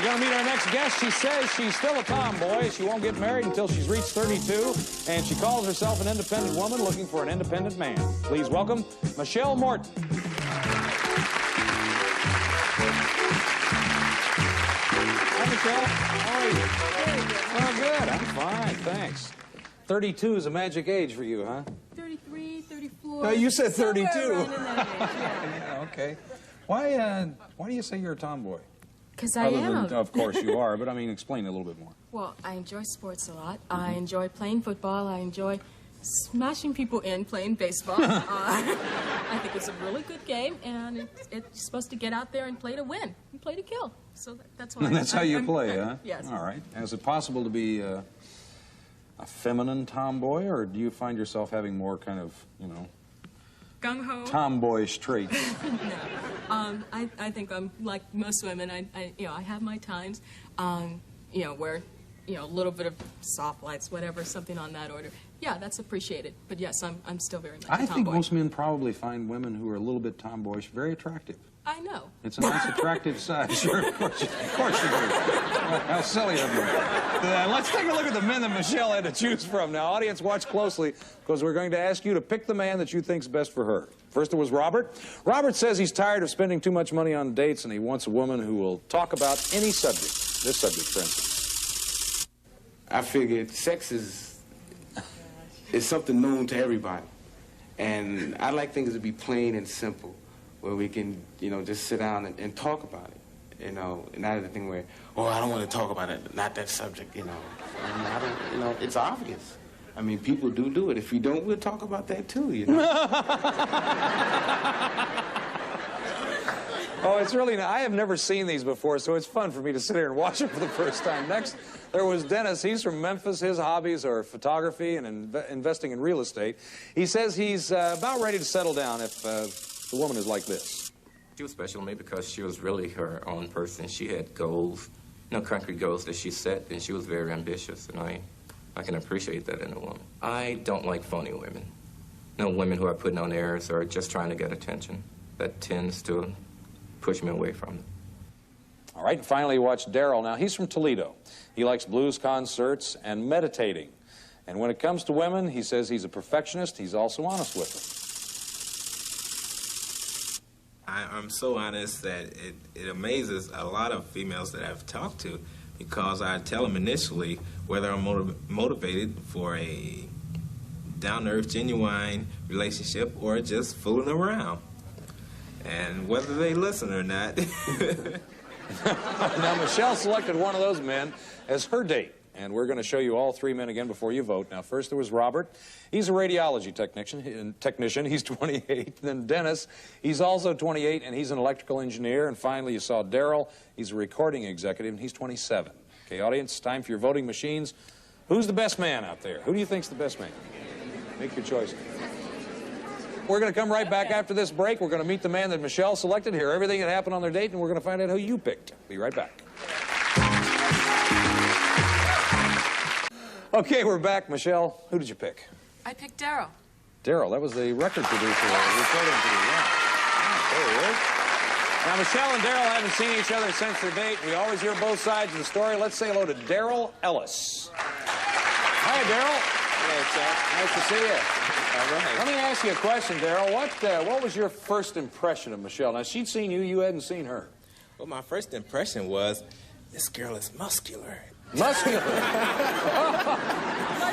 We're going to meet our next guest. She says she's still a tomboy. She won't get married until she's reached 32, and she calls herself an independent woman looking for an independent man. Please welcome Michelle Morton. Hi, Michelle. How are you? Oh, good. I'm fine, thanks. 32 is a magic age for you, huh? 33, 34. No, you said 32. Yeah. Okay. Why do you say you're a tomboy? Because I am. Of course you are, but I mean, explain a little bit more. Well, I enjoy sports a lot. I enjoy playing football. I enjoy smashing people in playing baseball. I think it's a really good game, and it's supposed to get out there and play to win and play to kill. So that's why. That's how you play, huh? Yes. All right. Is it possible to be a feminine tomboy, or do you find yourself having more kind of, you know, gung-ho, tomboyish traits? No. I think I'm like most women. I have my times, where, a little bit of soft lights, whatever, something on that order. Yeah, that's appreciated. But yes, I'm still very much a tomboy. I think most men probably find women who are a little bit tomboyish very attractive. I know. It's a nice, attractive side. Sure, of course you do. How silly of you. Let's take a look at the men that Michelle had to choose from. Now, audience, watch closely, because we're going to ask you to pick the man that you think's best for her. First, it was Robert. Robert says he's tired of spending too much money on dates, and he wants a woman who will talk about any subject. This subject, for instance. I figured sex is something known to everybody. And I like things to be plain and simple, where we can, just sit down and talk about it, and not the thing where, oh, I don't want to talk about it, not that subject, I don't, it's obvious. I mean, people do it. If you don't, we'll talk about that too, Oh, it's really I have never seen these before, so it's fun for me to sit here and watch them for the first time. Next, there was Dennis. He's from Memphis. His hobbies are photography and investing in real estate. He says he's about ready to settle down if the woman is like this. She was special to me because she was really her own person. She had goals, concrete goals that she set, and she was very ambitious, and I can appreciate that in a woman. I don't like phony women. Women who are putting on airs or just trying to get attention. That tends to push me away from them. All right, and finally, watch Daryl. Now, he's from Toledo. He likes blues concerts and meditating. And when it comes to women, he says he's a perfectionist. He's also honest with them. I'm so honest that it amazes a lot of females that I've talked to, because I tell them initially whether I'm motivated for a down-to-earth, genuine relationship or just fooling around. And whether they listen or not. Now, Michelle selected one of those men as her date. And we're going to show you all three men again before you vote. Now, first there was Robert. He's a radiology technician. He's 28. Then Dennis. He's also 28, and he's an electrical engineer. And finally, you saw Daryl. He's a recording executive, and he's 27. Okay, audience, time for your voting machines. Who's the best man out there? Who do you think's the best man? Make your choice. We're going to come right back after this break. We're going to meet the man that Michelle selected, hear everything that happened on their date, and we're going to find out who you picked. Be right back. Okay, we're back. Michelle, who did you pick? I picked Daryl. Daryl, that was the record producer, recording producer. Yeah. There he is. Now, Michelle and Daryl haven't seen each other since their date. We always hear both sides of the story. Let's say hello to Daryl Ellis. Hi, Daryl. Hello, Chuck. Nice to see you. All right. Let me ask you a question, Daryl. What was your first impression of Michelle? Now, she'd seen you. You hadn't seen her. Well, my first impression was, this girl is muscular. Muscular. My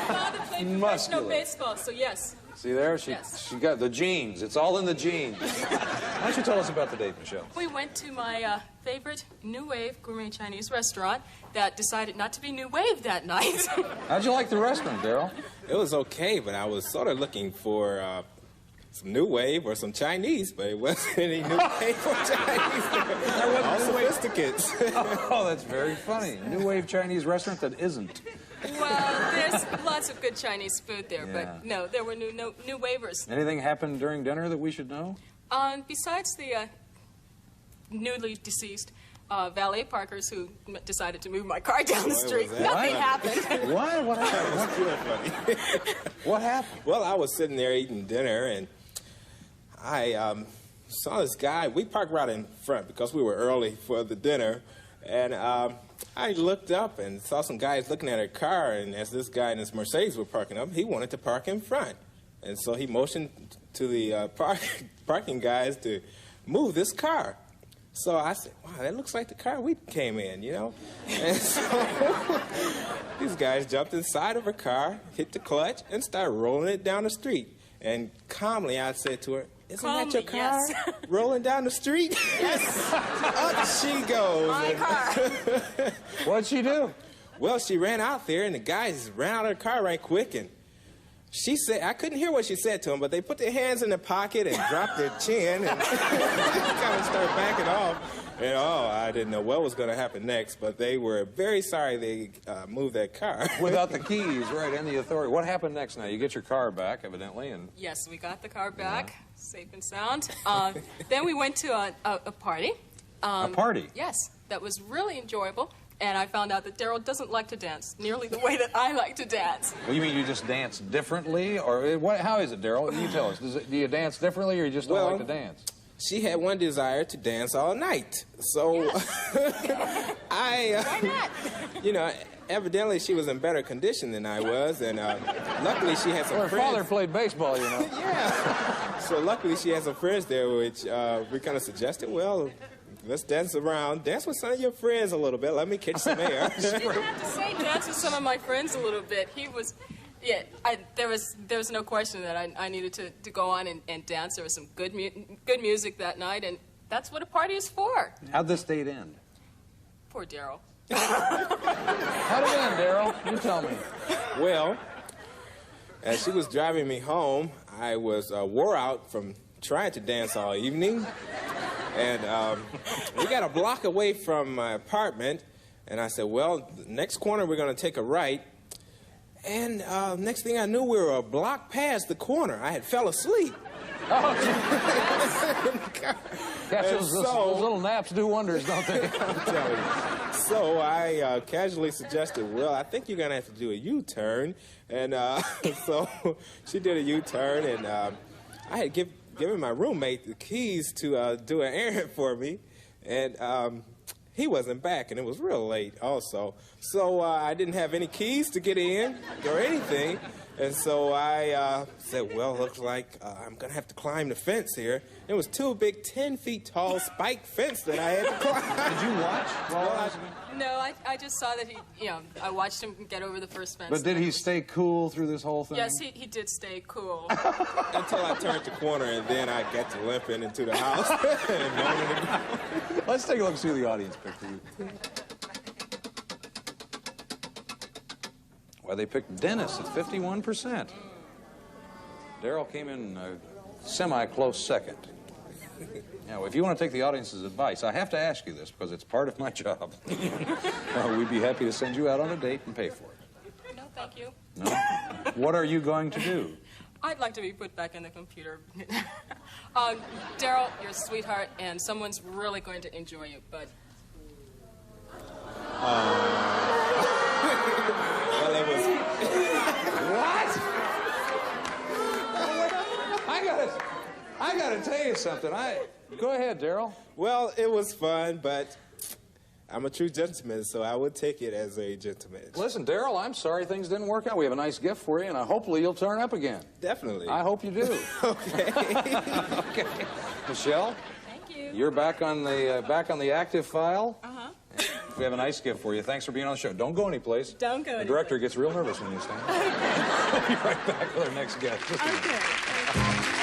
father played professional baseball, so yes. See there? She got the genes. It's all in the genes. Why don't you tell us about the date, Michelle? We went to my favorite New Wave gourmet Chinese restaurant that decided not to be New Wave that night. How'd you like the restaurant, Daryl? It was okay, but I was sort of looking for some New Wave or some Chinese, but it wasn't any New Wave or Chinese. All sophisticates. Oh, that's very funny. New Wave Chinese restaurant that isn't. Well, there's lots of good Chinese food there, but no, there were new waivers. Anything happened during dinner that we should know? Besides the newly deceased valet parkers who decided to move my car down the street, nothing happened. What? What happened? That was real funny. What happened? Well, I was sitting there eating dinner, and I saw this guy. We parked right in front because we were early for the dinner. And I looked up and saw some guys looking at her car, and as this guy and his Mercedes were parking up, he wanted to park in front. And so he motioned to the parking guys to move this car. So I said, wow, that looks like the car we came in, you know? And so these guys jumped inside of her car, hit the clutch, and started rolling it down the street. And calmly I said to her, isn't that your car rolling down the street? Yes. Up she goes. My car. What'd she do? Well, she ran out there, and the guys ran out of the car right quick, and she said, I couldn't hear what she said to them, but they put their hands in their pocket and dropped their chin and kind of started backing off. And, I didn't know what was going to happen next, but they were very sorry they moved that car. Without the keys, right, and the authority. What happened next now? You get your car back, evidently, and... Yes, we got the car back, safe and sound. Then we went to a party. A party? Yes, that was really enjoyable. And I found out that Daryl doesn't like to dance nearly the way that I like to dance. Well, you mean you just dance differently? Or how is it, Daryl? You tell us. Do you dance differently, or you just don't like to dance? She had one desire to dance all night. So Yes. Why not? You know, evidently she was in better condition than I was, and luckily she had some Well, her friends. father played baseball, you know. Yeah. So luckily she had some friends there, which we kind of suggested, well, let's dance around. Dance with some of your friends a little bit. Let me catch some air. You didn't have to say dance with some of my friends a little bit. He was... Yeah, there was no question that I needed to go on and dance. There was some good music that night, and that's what a party is for. How'd this date end? Poor Daryl. How'd it end, Daryl? You tell me. Well, as she was driving me home, I was wore out from trying to dance all evening. And we got a block away from my apartment, and I said, well, the next corner we're going to take a right. And next thing I knew, we were a block past the corner. I had fell asleep. Yes, those little naps do wonders, don't they? I'm telling you. So I casually suggested, well, I think you're going to have to do a U-turn. And so she did a U-turn, and I had given my roommate the keys to do an errand for me. And he wasn't back, and it was real late also. So I didn't have any keys to get in or anything. And so I said, well, looks like I'm going to have to climb the fence here. It was too big, 10 feet tall spike fence that I had to climb. Did you watch? Well, No, I just saw that I watched him get over the first fence. But did he stay cool through this whole thing? Yes, he did stay cool. until I turned the corner, and then I got to limping into the house. And moaning and groaning. Let's take a look and see who the audience picked for you. Well, they picked Dennis at 51%. Daryl came in a semi-close second. Now, if you want to take the audience's advice, I have to ask you this because it's part of my job. We'd be happy to send you out on a date and pay for it. No, thank you. No? What are you going to do? I'd like to be put back in the computer. Daryl, you're a sweetheart, and someone's really going to enjoy you, but... Well, it was... What? I gotta tell you something. Go ahead, Daryl. Well, it was fun, but I'm a true gentleman, so I would take it as a gentleman. Listen, Daryl, I'm sorry things didn't work out. We have a nice gift for you, and hopefully you'll turn up again. Definitely. I hope you do. Okay. Okay. Michelle? Thank you. You're back on the active file. Uh-huh. We have a nice gift for you. Thanks for being on the show. Don't go anyplace. Don't go The anyplace. director gets real nervous when you stand. We'll be right back with our next guest. Okay.